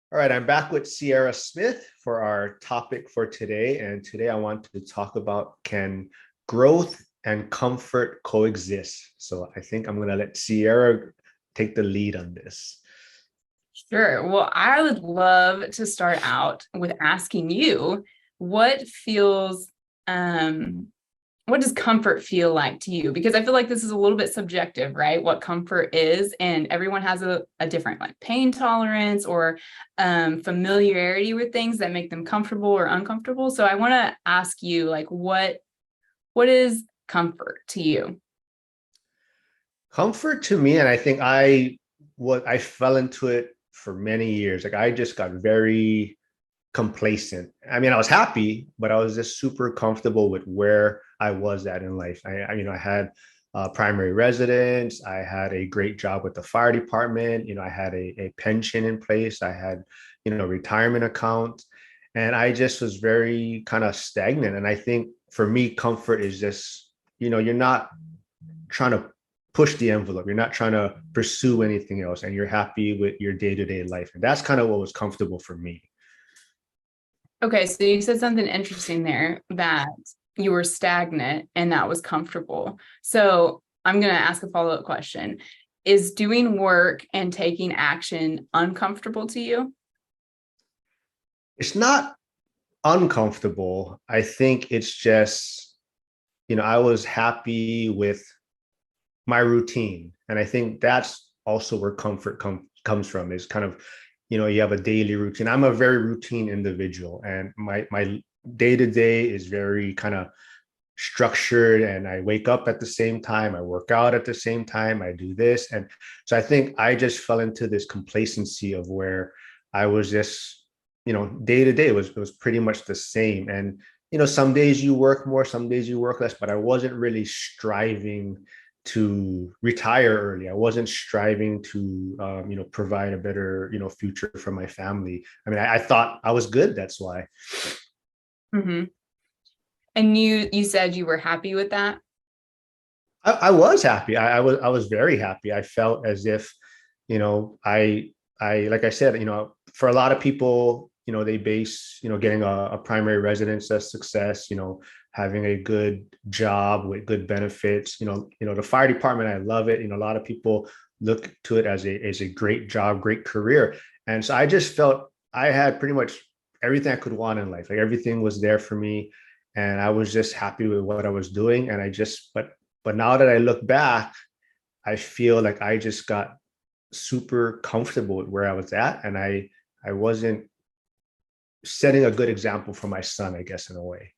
All right, I'm back with Sierra Smith for our topic for today. And today I want to talk about can growth and comfort coexist? So I think I'm going to let Sierra take the lead on this. Sure. Well, I would love to start out with asking you what feels, um, what does comfort feel like to you? Because I feel like this is a little bit subjective, right? What comfort is, and everyone has a different like pain tolerance or familiarity with things that make them comfortable or uncomfortable. So I want to ask you, like, what is comfort to you? Comfort to me, and I think I fell into it for many years. Like I just got very complacent. I mean, I was happy, but I was just super comfortable with where I was at in life. I had primary residence. I had a great job with the fire department. I had a pension in place. I had, retirement account, and I just was very kind of stagnant. And I think for me, comfort is just, you're not trying to push the envelope. You're not trying to pursue anything else, and you're happy with your day to day life. And that's kind of what was comfortable for me. Okay, so you said something interesting there that you were stagnant and that was comfortable. So I'm going to ask a follow-up question. Is doing work and taking action uncomfortable to you? It's not uncomfortable. I think it's just, I was happy with my routine. And I think that's also where comes from is kind of, you have a daily routine. I'm a very routine individual, and my day to day is very kind of structured, and I wake up at the same time, I work out at the same time, I do this. And so I think I just fell into this complacency of where I was just, day to day was pretty much the same. And some days you work more, some days you work less, but I wasn't really striving to retire early. I wasn't striving to provide a better future for my family. I mean, I thought I was good, that's why. Hmm. And you said you were happy with that? I was happy. I was very happy. I felt as if, you know, I like I said, for a lot of people, they base, getting a primary residence as success, having a good job with good benefits. The fire department, I love it. A lot of people look to it as a great job, great career. And so I just felt I had pretty much everything I could want in life. Like everything was there for me. And I was just happy with what I was doing. And but now that I look back, I feel like I just got super comfortable with where I was at, and I wasn't setting a good example for my son, I guess, in a way.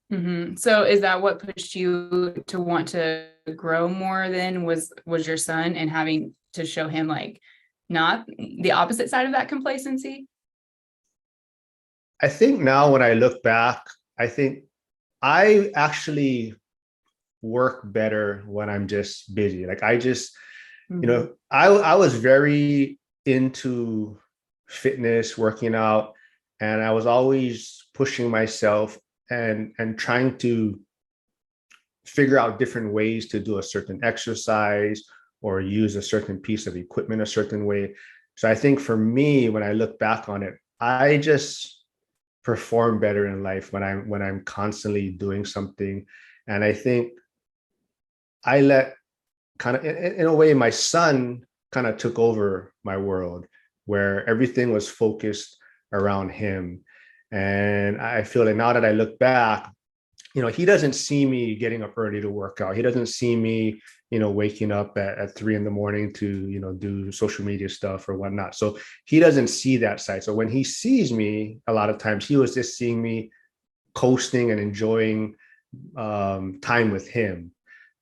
Hmm. So is that what pushed you to want to grow more then was your son and having to show him like not the opposite side of that complacency? I think now when I look back, I think I actually work better when I'm just busy. Like I just, Hmm. I was very into fitness, working out, and I was always pushing myself and trying to figure out different ways to do a certain exercise or use a certain piece of equipment a certain way. So I think for me, when I look back on it, I just perform better in life when I'm constantly doing something. And I think I let kind of in a way my son kind of took over my world where everything was focused around him. And I feel like now that I look back, he doesn't see me getting up early to work out. He doesn't see me, waking up at 3 in the morning to, do social media stuff or whatnot. So he doesn't see that side. So when he sees me, a lot of times he was just seeing me coasting and enjoying time with him.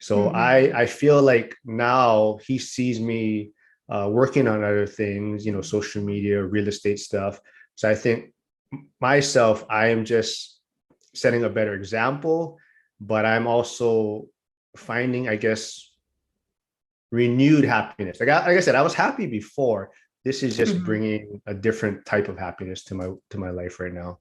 So Hmm. I feel like now he sees me working on other things, social media, real estate stuff. So I think myself, I am just setting a better example, but I'm also finding, I guess, renewed happiness. Like I said, I was happy before. This is just Hmm. bringing a different type of happiness to my life right now.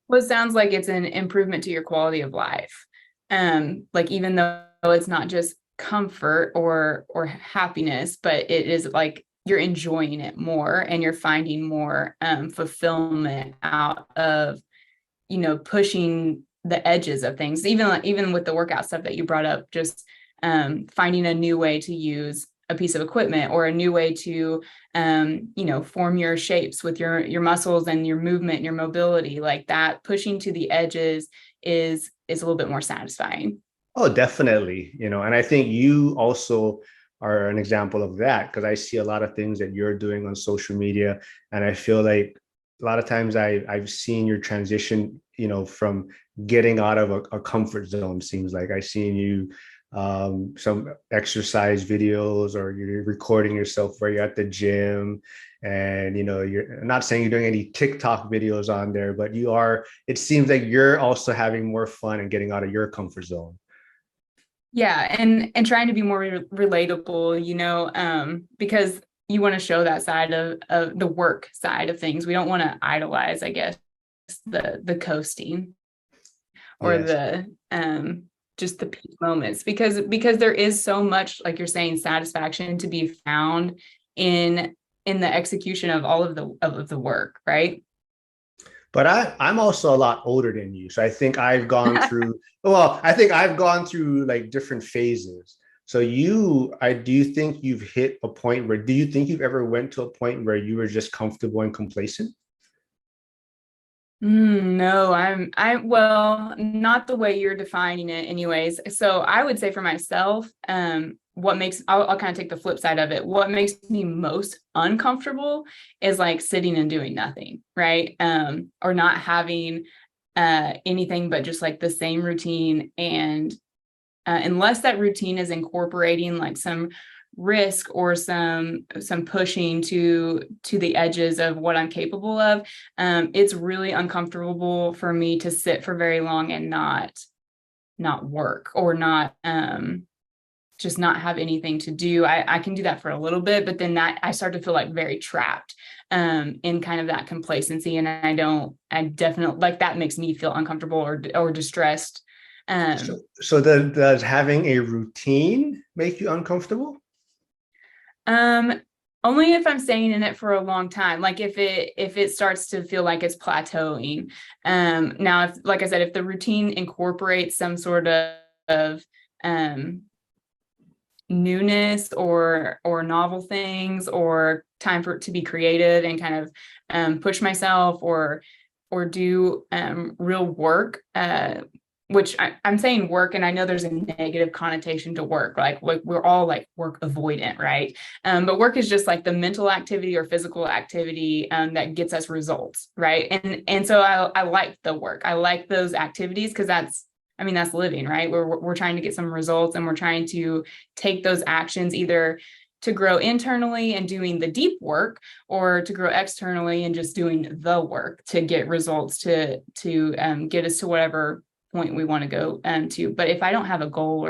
Well, it sounds like it's an improvement to your quality of life. Like even though it's not just comfort or happiness, but it is like you're enjoying it more and you're finding more fulfillment out of, pushing the edges of things, even with the workout stuff that you brought up, just finding a new way to use a piece of equipment or a new way to form your shapes with your muscles and your movement and your mobility, like that pushing to the edges is a little bit more satisfying. Oh, definitely. And I think you also are an example of that because I see a lot of things that you're doing on social media. And I feel like a lot of times I've seen your transition, from getting out of a comfort zone. Seems like I've seen you some exercise videos or you're recording yourself where you're at the gym. And you're I'm not saying you're doing any TikTok videos on there, but it seems like you're also having more fun and getting out of your comfort zone. Yeah, and trying to be more relatable, because you want to show that side of the work side of things. We don't want to idolize, I guess, the coasting or Yes. the just the peak moments, because there is so much, like you're saying, satisfaction to be found in the execution of all of the work, right? But I'm also a lot older than you. So I think I've gone through like different phases. So do you think you've hit a point where, do you think you've ever went to a point where you were just comfortable and complacent? No, well, not the way you're defining it anyways. So I would say for myself, I'll kind of take the flip side of it. What makes me most uncomfortable is like sitting and doing nothing, right? Or not having anything but just like the same routine. And unless that routine is incorporating like some risk or some pushing to the edges of what I'm capable of, it's really uncomfortable for me to sit for very long and not work or not just not have anything to do. I can do that for a little bit, but then that I start to feel like very trapped in kind of that complacency. And I definitely, like, that makes me feel uncomfortable or distressed. So, um does having a routine make you uncomfortable? Um, Only if I'm staying in it for a long time. Like if it starts to feel like it's plateauing. Now, if, like I said, if the routine incorporates some sort of um newness or novel things or time for it to be creative and kind of push myself or do real work, which I'm saying work, and I know there's a negative connotation to work, like we're all like work avoidant, right? But work is just like the mental activity or physical activity that gets us results, right? And so I like the work. I like those activities because that's living, right? We're trying to get some results and we're trying to take those actions either to grow internally and doing the deep work or to grow externally and just doing the work to get results to get us to whatever point we want to go to. But if I don't have a goal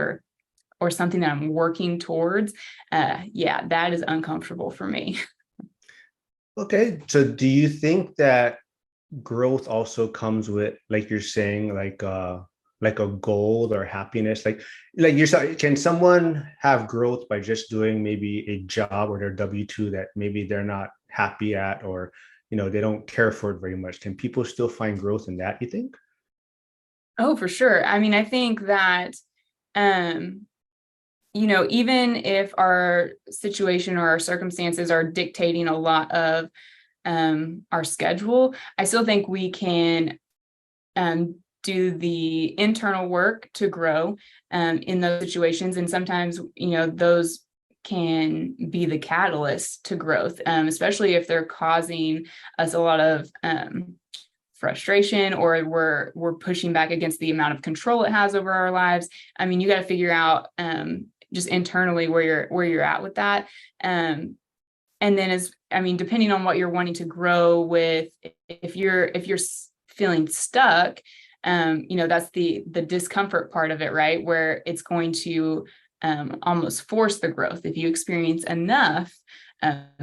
or something that I'm working towards, yeah, that is uncomfortable for me. Okay. So do you think that growth also comes with, like you're saying, like a goal or happiness? Like you're saying, can someone have growth by just doing maybe a job or their W-2 that maybe they're not happy at, or they don't care for it very much? Can people still find growth in that, you think? Oh, for sure. I mean, I think that um even if our situation or our circumstances are dictating a lot of our schedule, I still think we can do the internal work to grow in those situations. And sometimes, those can be the catalyst to growth, especially if they're causing us a lot of frustration or we're pushing back against the amount of control it has over our lives. I mean, you got to figure out just internally where you're at with that. And then depending on what you're wanting to grow with, if you're feeling stuck, that's the discomfort part of it, right? Where it's going to almost force the growth. If you experience enough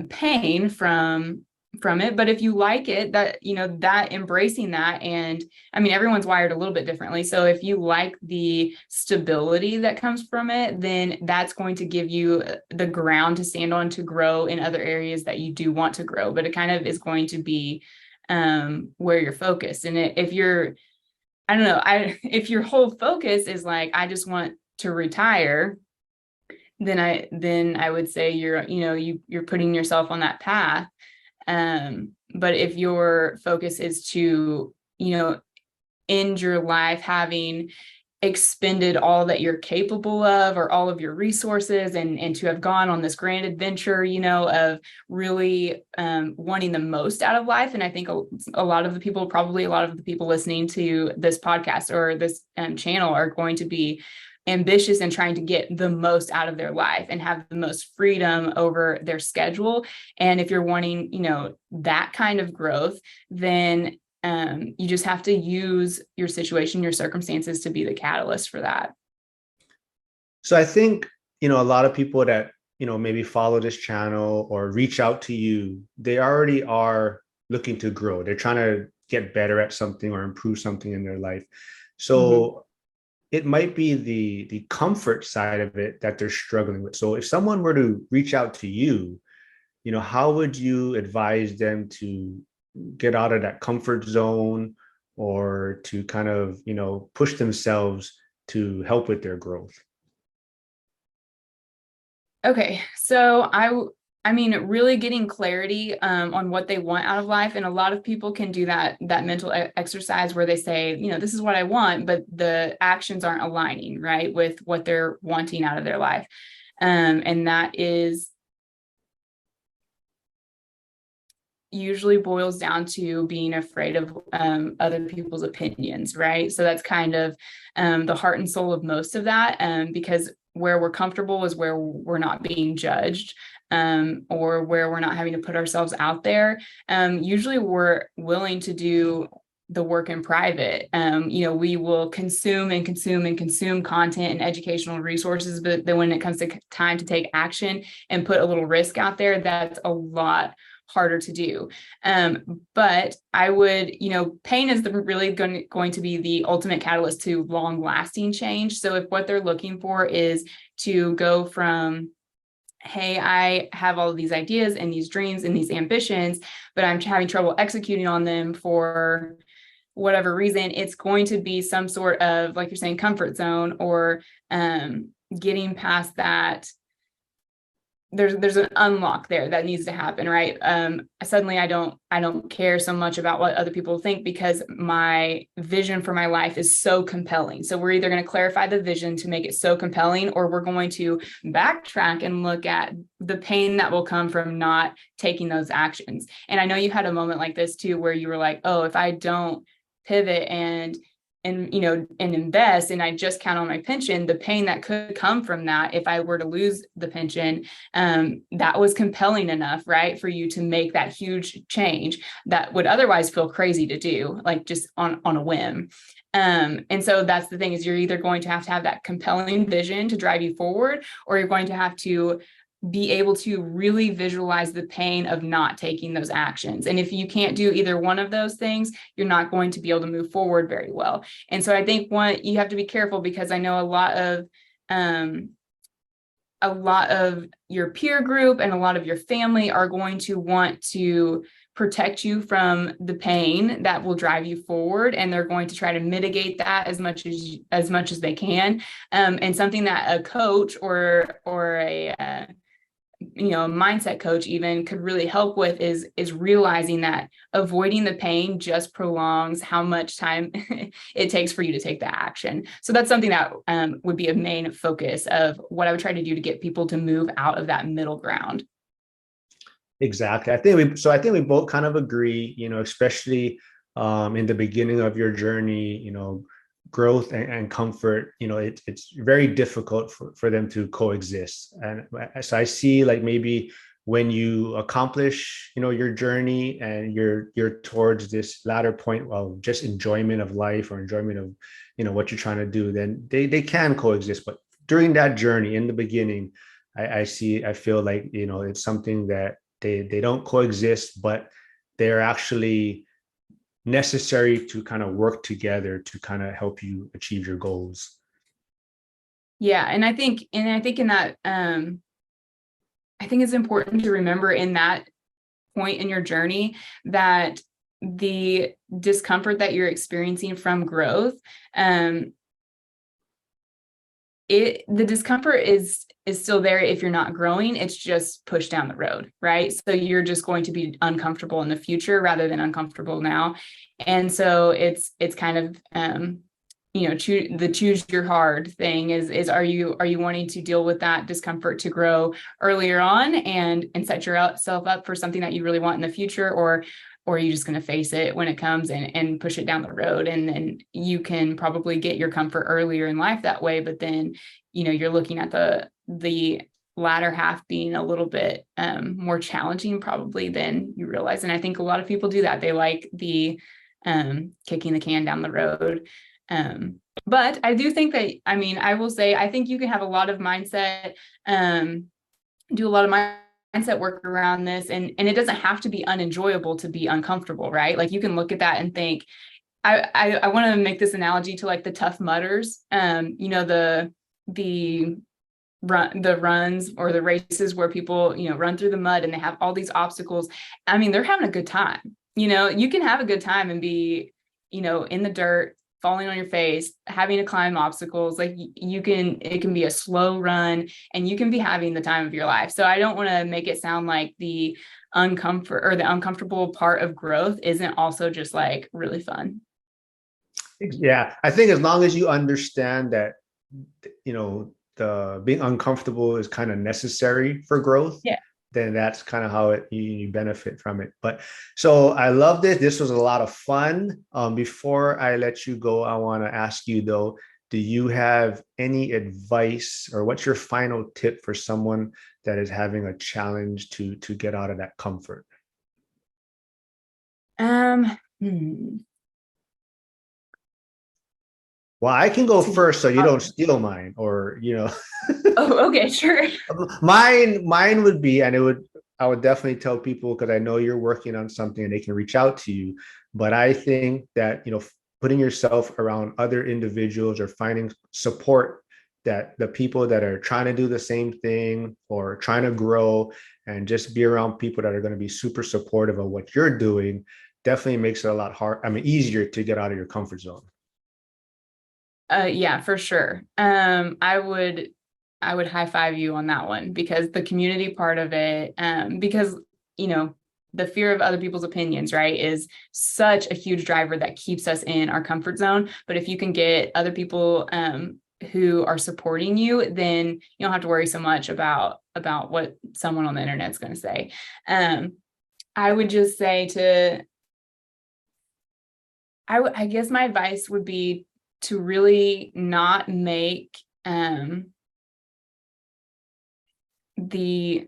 pain from from it. But if you like it, that, that embracing that, and I mean, everyone's wired a little bit differently. So if you like the stability that comes from it, then that's going to give you the ground to stand on to grow in other areas that you do want to grow. But it kind of is going to be where you're focused. And if you're, I don't know, if your whole focus is like, I just want to retire, then I would say you're putting yourself on that path. But if your focus is to, end your life having expended all that you're capable of, or all of your resources, and to have gone on this grand adventure, of really wanting the most out of life. And I think a lot of the people, probably a lot of the people listening to this podcast or this channel, are going to be ambitious and trying to get the most out of their life and have the most freedom over their schedule. And if you're wanting, that kind of growth, then you just have to use your situation, your circumstances, to be the catalyst for that. So I think, a lot of people that, maybe follow this channel or reach out to you, they already are looking to grow. They're trying to get better at something or improve something in their life. So it might be the comfort side of it that they're struggling with. So if someone were to reach out to you, how would you advise them to get out of that comfort zone, or to kind of, push themselves to help with their growth? Okay, so I mean, really getting clarity on what they want out of life. And a lot of people can do that mental exercise where they say, this is what I want, but the actions aren't aligning, right, with what they're wanting out of their life. And that is usually boils down to being afraid of other people's opinions, right? So that's kind of the heart and soul of most of that, because where we're comfortable is where we're not being judged, or where we're not having to put ourselves out there. Usually we're willing to do the work in private. We will consume and consume and consume content and educational resources, but then when it comes to time to take action and put a little risk out there, that's a lot harder to do. But I would, pain is really going to be the ultimate catalyst to long lasting change. So if what they're looking for is to go from, hey, I have all of these ideas and these dreams and these ambitions, but I'm having trouble executing on them for whatever reason, it's going to be some sort of, like you're saying, comfort zone, or getting past that. There's an unlock there that needs to happen, right? Suddenly I don't care so much about what other people think, because my vision for my life is so compelling. So we're either going to clarify the vision to make it so compelling, or we're going to backtrack and look at the pain that will come from not taking those actions. And I know you had a moment like this too, where you were like, oh, if I don't pivot and invest, and I just count on my pension, the pain that could come from that if I were to lose the pension, that was compelling enough, right, for you to make that huge change that would otherwise feel crazy to do, like just on a whim. And so that's the thing, is you're either going to have that compelling vision to drive you forward, or you're going to have to be able to really visualize the pain of not taking those actions. And if you can't do either one of those things, you're not going to be able to move forward very well. And so I think you have to be careful, because I know a lot of your peer group and a lot of your family are going to want to protect you from the pain that will drive you forward, and they're going to try to mitigate that as much as they can. And something that a coach or a mindset coach even could really help with is realizing that avoiding the pain just prolongs how much time it takes for you to take the action. So that's something that would be a main focus of what I would try to do to get people to move out of that middle ground. Exactly. I think we both kind of agree, especially in the beginning of your journey, growth and comfort, it's very difficult for them to coexist. And so I see, like, maybe when you accomplish, your journey, and you're towards this latter point of just enjoyment of life, or enjoyment of, what you're trying to do, then they can coexist. But during that journey, in the beginning, I feel like, it's something that they don't coexist. But they're actually necessary to kind of work together to kind of help you achieve your goals. Yeah, and I think in that I think it's important to remember in that point in your journey that the discomfort that you're experiencing from growth, the discomfort is still there if you're not growing. It's just pushed down the road, right? So you're just going to be uncomfortable in the future rather than uncomfortable now. And so it's kind of choose your hard thing is are you wanting to deal with that discomfort to grow earlier on and set yourself up for something that you really want in the future, or are you just going to face it when it comes and push it down the road? And then you can probably get your comfort earlier in life that way, but then you're looking at the latter half being a little bit more challenging probably than you realize. And I think a lot of people do that. They like the kicking the can down the road. But I do think that, I mean, I will say, I think you can have a lot of mindset, do a lot of mindset work around this. And it doesn't have to be unenjoyable to be uncomfortable, right? Like you can look at that and think, I want to make this analogy to like the Tough Mudders, the runs or the races where people, run through the mud and they have all these obstacles. I mean, they're having a good time. You can have a good time and be, in the dirt, falling on your face, having to climb obstacles. Like it can be a slow run and you can be having the time of your life. So I don't want to make it sound like the uncomfortable part of growth isn't also just like really fun. Yeah, I think as long as you understand that, the being uncomfortable is kind of necessary for growth, Yeah. then that's kind of how you benefit from it. But so I love this. This was a lot of fun. Before I let you go, I want to ask you though, do you have any advice or what's your final tip for someone that is having a challenge to get out of that comfort? Hmm. Well, I can go To get first so you out don't of it. steal mine, or Oh, okay, sure. mine would be, and I would definitely tell people because I know you're working on something and they can reach out to you. But I think that, putting yourself around other individuals or finding support, that the people that are trying to do the same thing or trying to grow, and just be around people that are going to be super supportive of what you're doing, definitely makes it a lot easier to get out of your comfort zone. Yeah, for sure. I would high five you on that one because the community part of it, because, you know, the fear of other people's opinions, right, is such a huge driver that keeps us in our comfort zone. But if you can get other people, who are supporting you, then you don't have to worry so much about what someone on the internet is going to say. Um, I would just say I guess my advice would be to really not make the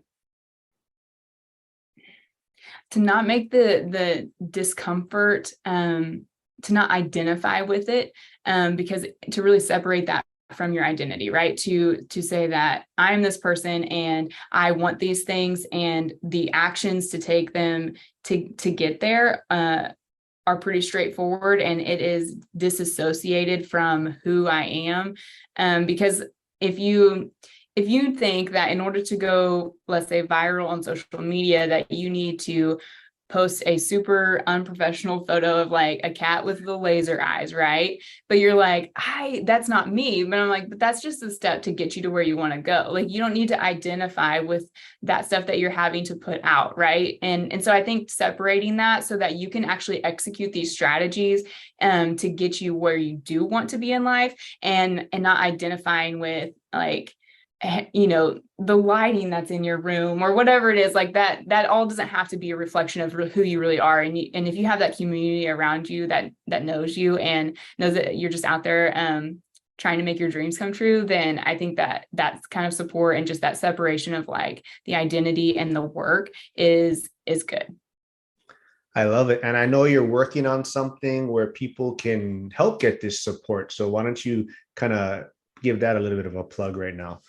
to not make the discomfort, to not identify with it, because to really separate that from your identity, right? To say that I'm this person and I want these things, and the actions to take them to get there are pretty straightforward, and it is disassociated from who I am. Because if you think that in order to go, let's say, viral on social media, that you need to post a super unprofessional photo of like a cat with the laser eyes, right? But you're like, that's not me. But I'm like, but that's just a step to get you to where you want to go. Like, you don't need to identify with that stuff that you're having to put out, right? And so I think separating that so that you can actually execute these strategies to get you where you do want to be in life, and not identifying with like, the lighting that's in your room or whatever it is, like that all doesn't have to be a reflection of who you really are. And if you have that community around you that knows you and knows that you're just out there trying to make your dreams come true, then I think that's kind of support, and just that separation of like the identity and the work is good. I love it. And I know you're working on something where people can help get this support. So why don't you kind of give that a little bit of a plug right now?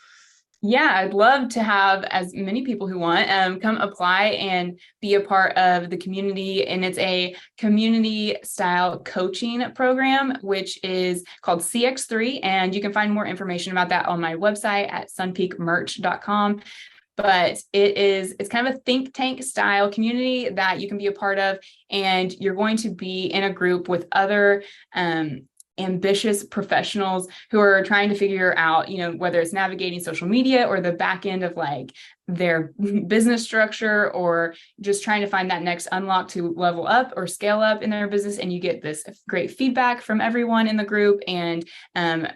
Yeah, I'd love to have as many people who want come apply and be a part of the community. And it's a community style coaching program, which is called CX3. And you can find more information about that on my website at sunpeakmerch.com. But it's kind of a think tank style community that you can be a part of, and you're going to be in a group with other ambitious professionals who are trying to figure out, whether it's navigating social media or the back end of like their business structure, or just trying to find that next unlock to level up or scale up in their business. And you get this great feedback from everyone in the group, and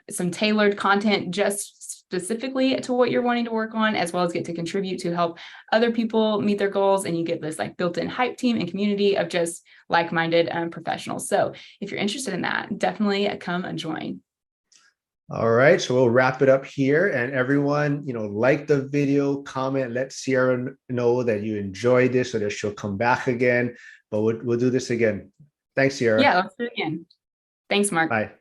some tailored content just specifically to what you're wanting to work on, as well as get to contribute to help other people meet their goals. And you get this like built-in hype team and community of just like-minded professionals. So if you're interested in that, definitely come and join. All right, so we'll wrap it up here. And everyone, like the video, comment, let Sierra know that you enjoyed this so that she'll come back again. But we'll do this again. Thanks, Sierra. Yeah, let's do it again. Thanks, Mark. Bye.